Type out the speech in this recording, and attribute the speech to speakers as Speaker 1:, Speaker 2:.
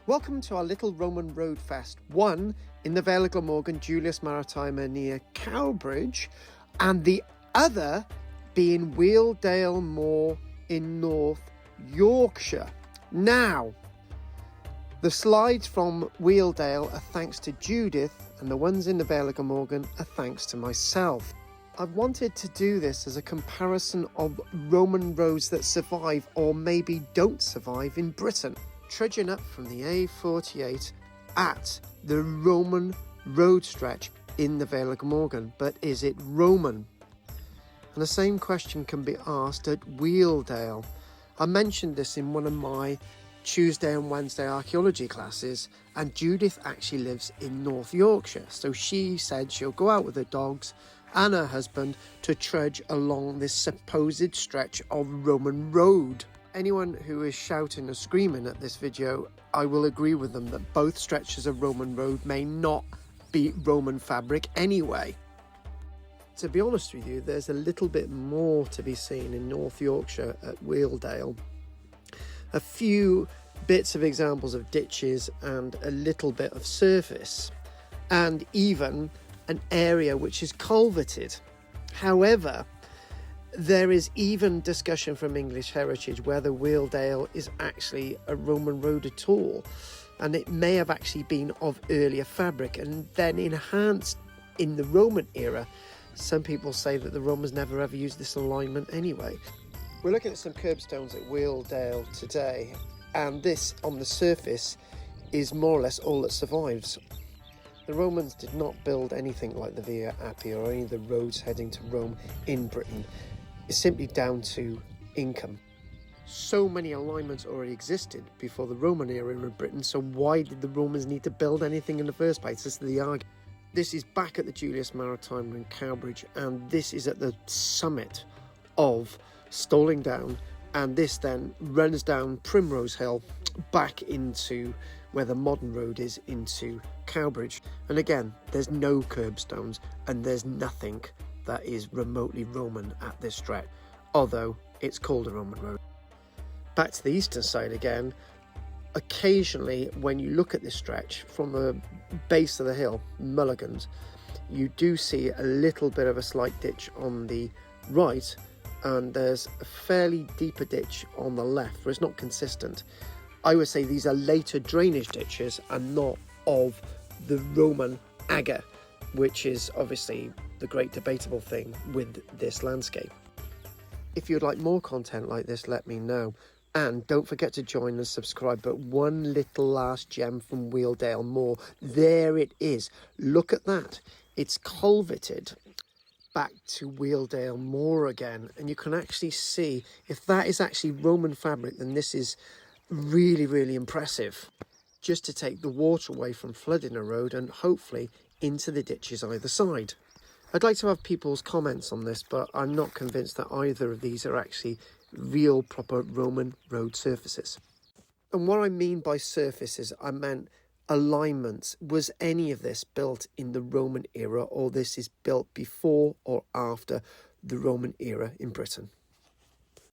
Speaker 1: Welcome to our little Roman road fest, one in the Vale of Glamorgan, Julius Maritima near Cowbridge, and the other being Wheeldale Moor in North Yorkshire. Now, the slides from Wheeldale are thanks to Judith, and the ones in the Vale of Glamorgan are thanks to myself. I wanted to do this as a comparison of Roman roads that survive or maybe don't survive in Britain. Trudging up from the A48 at the Roman road stretch in the Vale of Glamorgan, but is it Roman? And the same question can be asked at Wheeldale. I mentioned this in one of my Tuesday and Wednesday archaeology classes, and Judith actually lives in North Yorkshire, so she said she'll go out with her dogs and her husband to trudge along this supposed stretch of Roman road. Anyone who is shouting or screaming at this video, I will agree with them that both stretches of Roman road may not be Roman fabric anyway. To be honest with you, there's a little bit more to be seen in North Yorkshire at Wheeldale. A few bits of examples of ditches and a little bit of surface, and even an area which is culverted. However, there is even discussion from English Heritage whether Wheeldale is actually a Roman road at all, and it may have actually been of earlier fabric and then enhanced in the Roman era. Some people say that the Romans never ever used this alignment anyway. We're looking at some curbstones at Wheeldale today, and this on the surface is more or less all that survives. The Romans did not build anything like the Via Appia or any of the roads heading to Rome in Britain. It's simply down to income. So many alignments already existed before the Roman era in Britain, so why did the Romans need to build anything in the first place? This is the argument. This is back at the Julius Maritima in Cowbridge, and this is at the summit of Stalling Down, and this then runs down Primrose Hill back into where the modern road is into Cowbridge. And again, there's no curbstones and there's nothing that is remotely Roman at this stretch, although it's called a Roman road. Back to the eastern side again, occasionally when you look at this stretch from the base of the hill, Mulligans, you do see a little bit of a slight ditch on the right, and there's a fairly deeper ditch on the left where it's not consistent. I would say these are later drainage ditches and not of the Roman agger, which is obviously the great debatable thing with this landscape. If you'd like more content like this, let me know. And don't forget to join and subscribe. But one little last gem from Wheeldale Moor. There it is. Look at that. It's culverted back to Wheeldale Moor again. And you can actually see, if that is actually Roman fabric, then this is really, really impressive. Just to take the water away from flooding a road and hopefully into the ditches either side. I'd like to have people's comments on this, but I'm not convinced that either of these are actually real proper Roman road surfaces. And what I mean by surfaces, I meant alignments. Was any of this built in the Roman era, or this is built before or after the Roman era in Britain?